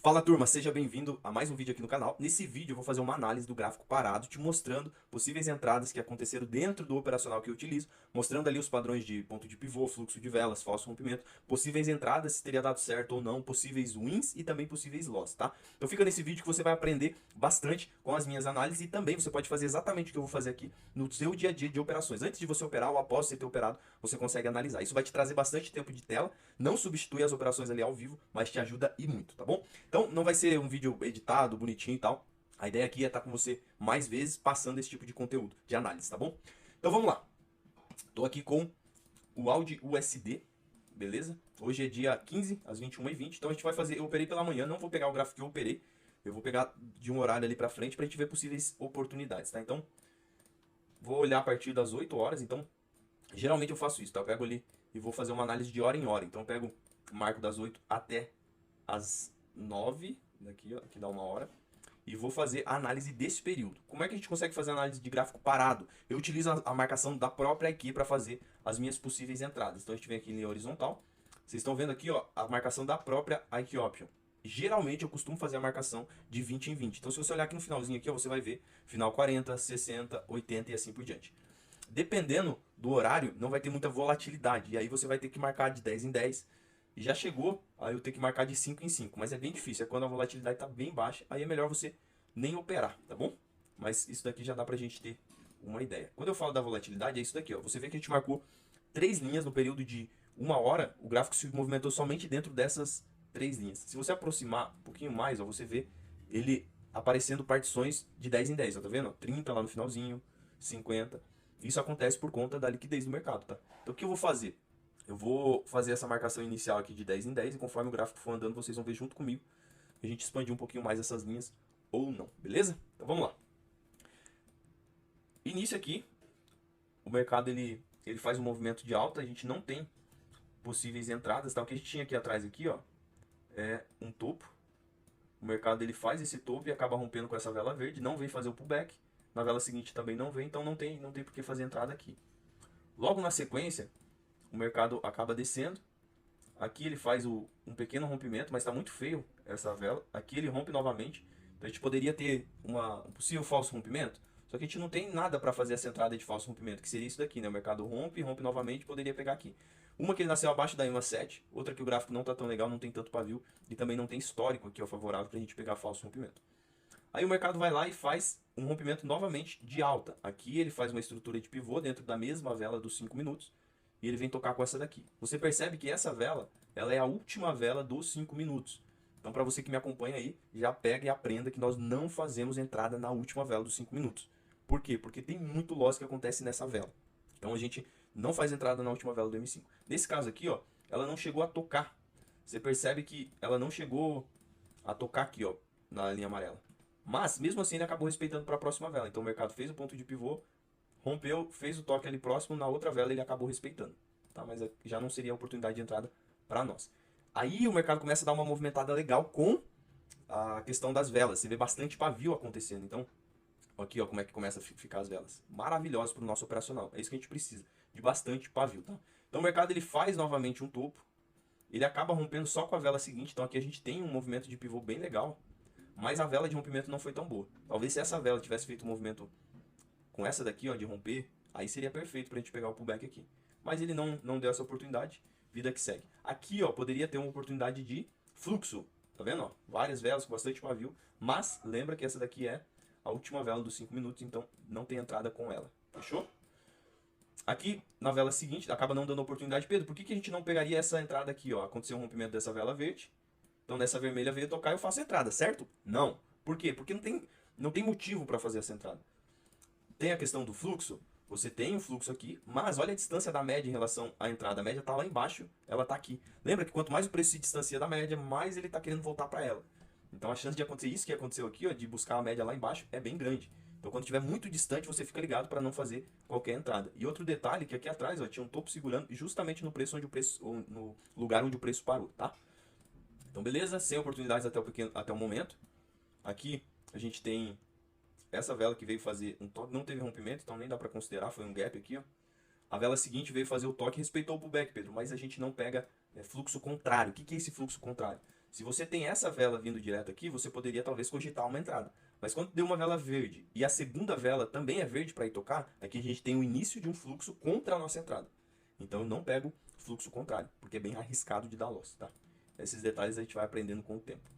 Fala turma, seja bem-vindo a mais um vídeo aqui no canal. Nesse vídeo eu vou fazer uma análise do gráfico parado, te mostrando possíveis entradas que aconteceram dentro do operacional que eu utilizo, mostrando ali os padrões de ponto de pivô, fluxo de velas, falso rompimento, possíveis entradas, se teria dado certo ou não, possíveis wins e também possíveis loss, tá? Então fica nesse vídeo que você vai aprender bastante com as minhas análises e também você pode fazer exatamente o que eu vou fazer aqui no seu dia a dia de operações. Antes de você operar ou após você ter operado, você consegue analisar. Isso vai te trazer bastante tempo de tela, não substitui as operações ali ao vivo, mas te ajuda e muito, tá bom? Então não vai ser um vídeo editado, bonitinho e tal. A ideia aqui é estar com você mais vezes passando esse tipo de conteúdo, de análise, tá bom? Então vamos lá. Tô aqui com o Audi USD, beleza? Hoje é dia 15, às 21h20. Então a gente vai fazer, eu operei pela manhã, não vou pegar o gráfico que eu operei. Eu vou pegar de um horário ali pra frente pra gente ver possíveis oportunidades, tá? Então, vou olhar a partir das 8 horas. Então, geralmente eu faço isso, tá? Eu pego ali e vou fazer uma análise de hora em hora. Então eu pego o marco das 8 até as 9, daqui, ó, aqui dá uma hora, e vou fazer a análise desse período. Como é que a gente consegue fazer a análise de gráfico parado? Eu utilizo a marcação da própria IQ para fazer as minhas possíveis entradas. Então a gente vem aqui em linha horizontal. Vocês estão vendo aqui, ó, a marcação da própria IQ Option. Geralmente eu costumo fazer a marcação de 20 em 20. Então se você olhar aqui no finalzinho aqui, ó, você vai ver final 40, 60, 80 e assim por diante. Dependendo do horário, não vai ter muita volatilidade. E aí você vai ter que marcar de 10 em 10. E já chegou, aí eu tenho que marcar de 5 em 5. Mas é bem difícil, é quando a volatilidade está bem baixa. Aí é melhor você nem operar, tá bom? Mas isso daqui já dá pra gente ter uma ideia. Quando eu falo da volatilidade, é isso daqui, ó. Você vê que a gente marcou 3 linhas no período de uma hora. O gráfico se movimentou somente dentro dessas 3 linhas. Se você aproximar um pouquinho mais, ó, você vê ele aparecendo partições de 10 em 10, ó, tá vendo? 30 lá no finalzinho, 50. Isso acontece por conta da liquidez do mercado, tá? Então o que eu vou fazer? Eu vou fazer essa marcação inicial aqui de 10 em 10 e conforme o gráfico for andando, vocês vão ver junto comigo a gente expandir um pouquinho mais essas linhas ou não, beleza? Então vamos lá. Início aqui, o mercado ele faz um movimento de alta, a gente não tem possíveis entradas, tá? O que a gente tinha aqui atrás aqui, ó, é um topo. O mercado ele faz esse topo e acaba rompendo com essa vela verde, não vem fazer o pullback. Na vela seguinte também não vem, então não tem por que fazer entrada aqui. Logo na sequência, o mercado acaba descendo. Aqui ele faz um pequeno rompimento, mas está muito feio essa vela. Aqui ele rompe novamente. Então a gente poderia ter um possível falso rompimento. Só que a gente não tem nada para fazer essa entrada de falso rompimento, que seria isso daqui, né? O mercado rompe, rompe novamente, poderia pegar aqui. Uma que ele nasceu abaixo da EMA 7, outra que o gráfico não está tão legal, não tem tanto pavio, e também não tem histórico aqui ó, favorável para a gente pegar falso rompimento. Aí o mercado vai lá e faz um rompimento novamente de alta. Aqui ele faz uma estrutura de pivô dentro da mesma vela dos 5 minutos. E ele vem tocar com essa daqui. Você percebe que essa vela, ela é a última vela dos 5 minutos. Então para você que me acompanha aí, já pega e aprenda que nós não fazemos entrada na última vela dos 5 minutos. Por quê? Porque tem muito loss que acontece nessa vela. Então a gente não faz entrada na última vela do M5. Nesse caso aqui, ó, ela não chegou a tocar. Você percebe que ela não chegou a tocar aqui, ó, na linha amarela. Mas, mesmo assim, ele acabou respeitando para a próxima vela. Então, o mercado fez o ponto de pivô, rompeu, fez o toque ali próximo, na outra vela ele acabou respeitando. Tá? Mas já não seria a oportunidade de entrada para nós. Aí o mercado começa a dar uma movimentada legal com a questão das velas. Você vê bastante pavio acontecendo. Então, aqui ó, como é que começa a ficar as velas. Maravilhoso para o nosso operacional. É isso que a gente precisa, de bastante pavio. Tá? Então, o mercado ele faz novamente um topo. Ele acaba rompendo só com a vela seguinte. Então, aqui a gente tem um movimento de pivô bem legal. Mas a vela de rompimento não foi tão boa. Talvez se essa vela tivesse feito um movimento com essa daqui, ó, de romper, aí seria perfeito pra gente pegar o pullback aqui. Mas ele não deu essa oportunidade, vida que segue. Aqui, ó, poderia ter uma oportunidade de fluxo, tá vendo, ó? Várias velas com bastante pavio, mas lembra que essa daqui é a última vela dos 5 minutos, então não tem entrada com ela, fechou? Aqui, na vela seguinte, acaba não dando oportunidade. Pedro, por que a gente não pegaria essa entrada aqui, ó? Aconteceu um rompimento dessa vela verde, então nessa vermelha veio tocar e eu faço a entrada, certo? Não. Por quê? Porque não tem motivo para fazer essa entrada. Tem a questão do fluxo, você tem o fluxo aqui, mas olha a distância da média em relação à entrada. A média está lá embaixo, ela está aqui. Lembra que quanto mais o preço se distancia da média, mais ele está querendo voltar para ela. Então a chance de acontecer isso que aconteceu aqui, ó, de buscar a média lá embaixo, é bem grande. Então quando estiver muito distante, você fica ligado para não fazer qualquer entrada. E outro detalhe que aqui atrás, ó, tinha um topo segurando justamente no preço onde o preço, ou no lugar onde o preço parou, tá? Então beleza, sem oportunidades até o momento. Aqui a gente tem essa vela que veio fazer um toque, não teve rompimento, então nem dá para considerar, foi um gap aqui, ó. A vela seguinte veio fazer o toque e respeitou o pullback, Pedro, mas a gente não pega fluxo contrário. O que é esse fluxo contrário? Se você tem essa vela vindo direto aqui, você poderia talvez cogitar uma entrada. Mas quando deu uma vela verde e a segunda vela também é verde para ir tocar, aqui a gente tem o início de um fluxo contra a nossa entrada. Então eu não pego fluxo contrário, porque é bem arriscado de dar loss, tá? Esses detalhes a gente vai aprendendo com o tempo.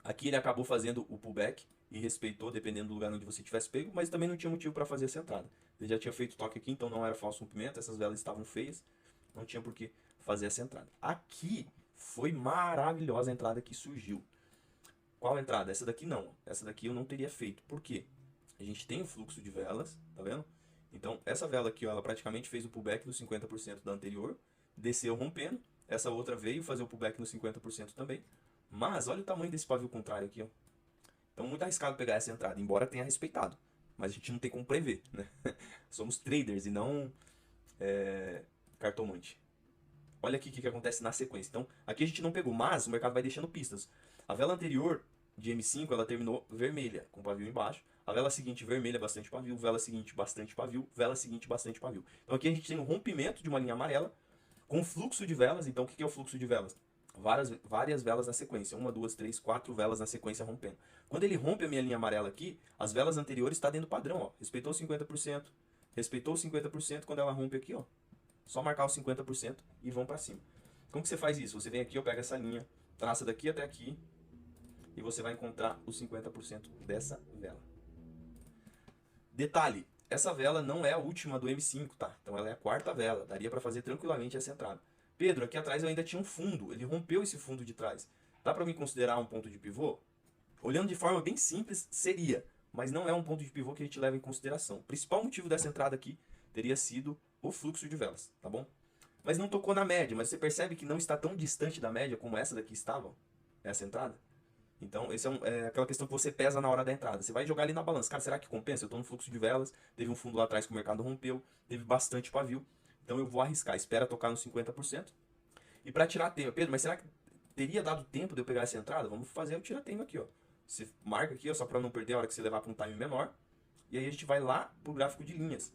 Aqui ele acabou fazendo o pullback e respeitou, dependendo do lugar onde você tivesse pego, mas também não tinha motivo para fazer essa entrada. Ele já tinha feito toque aqui, então não era falso rompimento, essas velas estavam feias, não tinha por que fazer essa entrada. Aqui foi maravilhosa a entrada que surgiu. Qual entrada? Essa daqui não. Essa daqui eu não teria feito. Por quê? A gente tem o fluxo de velas, tá vendo? Então, essa vela aqui, ó, ela praticamente fez o pullback dos 50% da anterior, desceu rompendo. Essa outra veio fazer o pullback nos 50% também. Mas olha o tamanho desse pavio contrário aqui, ó. Então, muito arriscado pegar essa entrada, embora tenha respeitado. Mas a gente não tem como prever, né? Somos traders e não cartomante. Olha aqui o que acontece na sequência. Então, aqui a gente não pegou, mas o mercado vai deixando pistas. A vela anterior de M5, ela terminou vermelha, com pavio embaixo. A vela seguinte, vermelha, bastante pavio. Vela seguinte, bastante pavio. Vela seguinte, bastante pavio. Então aqui a gente tem um rompimento de uma linha amarela com fluxo de velas. Então o que é o fluxo de velas? Várias velas na sequência. 1, 2, 3, 4 velas na sequência rompendo. Quando ele rompe a minha linha amarela aqui, as velas anteriores estão dentro do padrão. Ó. Respeitou 50%. Respeitou 50%. Quando ela rompe aqui, ó, só marcar os 50% e vão para cima. Como que você faz isso? Você vem aqui, eu pego essa linha, traça daqui até aqui e você vai encontrar os 50% dessa vela. Detalhe, essa vela não é a última do M5, tá? Então ela é a quarta vela, daria para fazer tranquilamente essa entrada. Pedro, aqui atrás eu ainda tinha um fundo, ele rompeu esse fundo de trás. Dá para me considerar um ponto de pivô? Olhando de forma bem simples, seria, mas não é um ponto de pivô que a gente leva em consideração. O principal motivo dessa entrada aqui teria sido o fluxo de velas, tá bom? Mas não tocou na média, mas você percebe que não está tão distante da média como essa daqui estava, essa entrada? Então, esse é aquela questão que você pesa na hora da entrada. Você vai jogar ali na balança. Cara, será que compensa? Eu estou no fluxo de velas, teve um fundo lá atrás que o mercado rompeu, teve bastante pavio. Então eu vou arriscar, espera tocar nos 50%. E para tirar tempo, Pedro, mas será que teria dado tempo de eu pegar essa entrada? Vamos fazer o tira-tempo aqui, ó. Você marca aqui, ó, só para não perder a hora que você levar para um time menor. E aí a gente vai lá pro gráfico de linhas.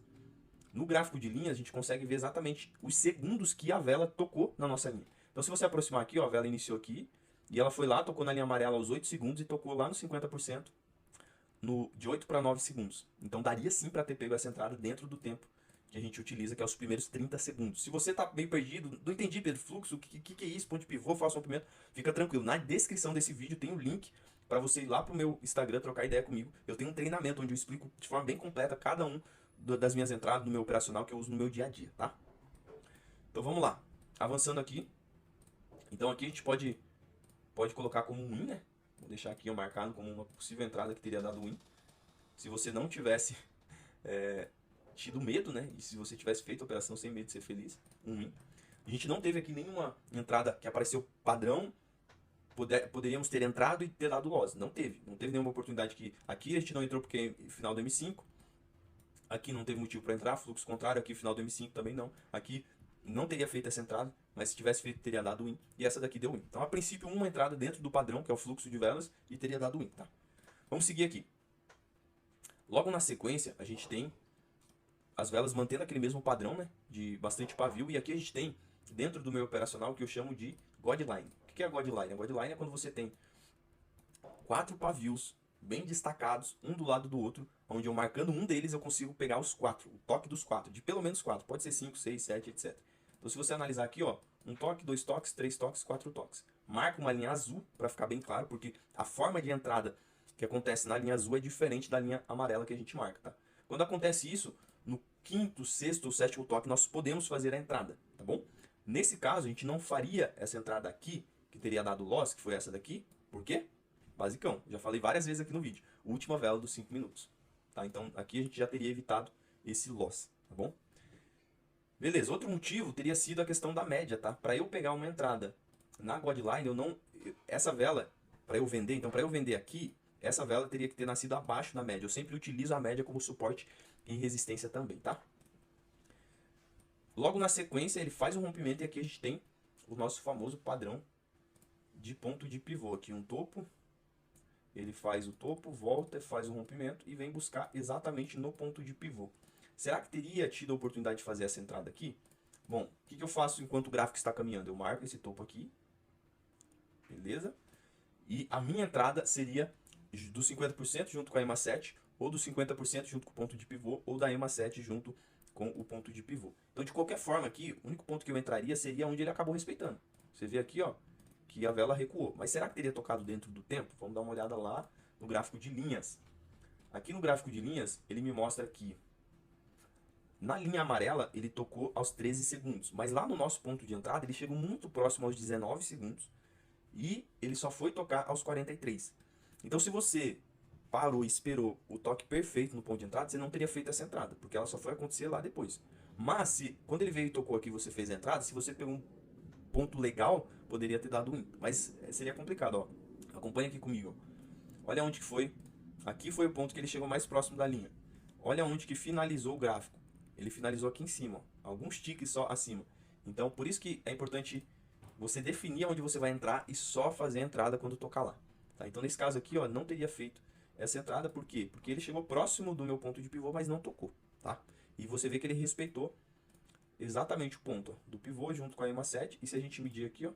No gráfico de linhas, a gente consegue ver exatamente os segundos que a vela tocou na nossa linha. Então, se você aproximar aqui, ó, a vela iniciou aqui, e ela foi lá, tocou na linha amarela aos 8 segundos e tocou lá nos 50% de 8 para 9 segundos. Então, daria sim para ter pego essa entrada dentro do tempo que a gente utiliza, que é os primeiros 30 segundos. Se você está meio perdido, não entendi, Pedro, fluxo, o que é isso, ponto de pivô, falso rompimento, fica tranquilo. Na descrição desse vídeo tem o link para você ir lá pro meu Instagram, trocar ideia comigo. Eu tenho um treinamento onde eu explico de forma bem completa cada um das minhas entradas no meu operacional que eu uso no meu dia a dia, tá? Então vamos lá. Avançando aqui. Então aqui a gente pode colocar como um win, né? Vou deixar aqui marcado como uma possível entrada que teria dado win. Se você não tivesse tido medo, né? E se você tivesse feito a operação sem medo de ser feliz, um win. A gente não teve aqui nenhuma entrada que apareceu padrão. Poderíamos ter entrado e ter dado loss. Não teve. Não teve nenhuma oportunidade que... Aqui a gente não entrou porque é final do M5. Aqui não teve motivo para entrar, fluxo contrário. Aqui final do M5 também não. Aqui não teria feito essa entrada, mas se tivesse feito teria dado win. E essa daqui deu win. Então a princípio uma entrada dentro do padrão, que é o fluxo de velas, e teria dado win, tá? Vamos seguir aqui. Logo na sequência a gente tem as velas mantendo aquele mesmo padrão, né? De bastante pavio. E aqui a gente tem dentro do meu operacional o que eu chamo de Godline. O que é a Godline? A Godline é quando você tem 4 pavios bem destacados, um do lado do outro, onde eu marcando um deles eu consigo pegar os 4, o toque dos 4, de pelo menos 4, pode ser 5, 6, 7, etc. Então se você analisar aqui, ó, um toque, 2 toques, 3 toques, 4 toques. Marca uma linha azul para ficar bem claro, porque a forma de entrada que acontece na linha azul é diferente da linha amarela que a gente marca, tá? Quando acontece isso, no quinto, sexto ou sétimo toque nós podemos fazer a entrada, tá bom? Nesse caso a gente não faria essa entrada aqui, que teria dado loss, que foi essa daqui, por quê? Basicão, já falei várias vezes aqui no vídeo. Última vela dos 5 minutos. Tá? Então aqui a gente já teria evitado esse loss, tá bom? Beleza, outro motivo teria sido a questão da média, tá? Para eu pegar uma entrada na Godline, essa vela, para eu vender, então para eu vender aqui, essa vela teria que ter nascido abaixo da média. Eu sempre utilizo a média como suporte e resistência também, tá? Logo na sequência ele faz um rompimento e aqui a gente tem o nosso famoso padrão de ponto de pivô. Aqui um topo. Ele faz o topo, volta, faz o rompimento e vem buscar exatamente no ponto de pivô. Será que teria tido a oportunidade de fazer essa entrada aqui? Bom, o que eu faço enquanto o gráfico está caminhando? Eu marco esse topo aqui. beleza? E a minha entrada seria do 50% junto com a EMA 7, ou do 50% junto com o ponto de pivô, ou da EMA 7 junto com o ponto de pivô. Então, de qualquer forma aqui, o único ponto que eu entraria seria onde ele acabou respeitando. Você vê aqui, ó, que a vela recuou. Mas será que teria tocado dentro do tempo? Vamos dar uma olhada lá no gráfico de linhas. Aqui no gráfico de linhas, ele me mostra que na linha amarela ele tocou aos 13 segundos. Mas lá no nosso ponto de entrada, ele chegou muito próximo aos 19 segundos. E ele só foi tocar aos 43. Então, se você parou e esperou o toque perfeito no ponto de entrada, você não teria feito essa entrada, porque ela só foi acontecer lá depois. Mas, quando ele veio e tocou aqui e você fez a entrada, se você pegou um ponto legal, poderia ter dado win. Mas seria complicado, ó. Acompanha aqui comigo. Olha onde que foi. Aqui foi o ponto que ele chegou mais próximo da linha. Olha onde que finalizou o gráfico. Ele finalizou aqui em cima, ó. Alguns tiques só acima. Então, por isso que é importante você definir onde você vai entrar e só fazer a entrada quando tocar lá. Tá? Então, nesse caso aqui, ó, não teria feito essa entrada. Por quê? Porque ele chegou próximo do meu ponto de pivô, mas não tocou. Tá? E você vê que ele respeitou exatamente o ponto, ó, do pivô junto com a EMA 7. E se a gente medir aqui, ó,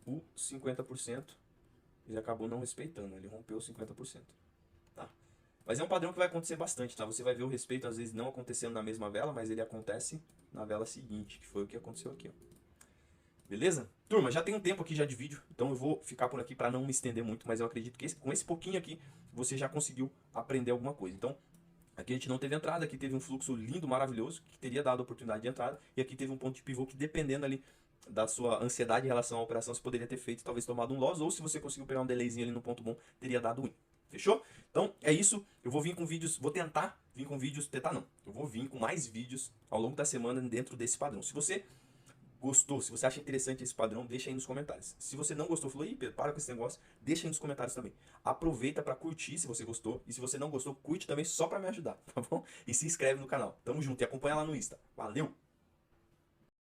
o 50%, ele acabou não respeitando. Ele rompeu 50%. Tá? Mas é um padrão que vai acontecer bastante. Tá? Você vai ver o respeito, às vezes, não acontecendo na mesma vela, mas ele acontece na vela seguinte, que foi o que aconteceu aqui. Ó. Beleza? Turma, já tem um tempo aqui já de vídeo, então eu vou ficar por aqui para não me estender muito, mas eu acredito que com esse pouquinho aqui você já conseguiu aprender alguma coisa. Então, aqui a gente não teve entrada, aqui teve um fluxo lindo, maravilhoso, que teria dado oportunidade de entrada, e aqui teve um ponto de pivô que, dependendo ali da sua ansiedade em relação à operação, você poderia ter feito, talvez tomado um loss, ou se você conseguiu pegar um delayzinho ali no ponto bom, teria dado win. Fechou? Então, é isso. Eu vou vir com vídeos, vou tentar vir com vídeos, tentar não, eu vou vir com mais vídeos ao longo da semana dentro desse padrão. Se você gostou, se você acha interessante esse padrão, deixa aí nos comentários. Se você não gostou, falou, ih, Pedro, para com esse negócio, deixa aí nos comentários também. Aproveita para curtir se você gostou, e se você não gostou, curte também só para me ajudar, tá bom? E se inscreve no canal. Tamo junto e acompanha lá no Insta. Valeu!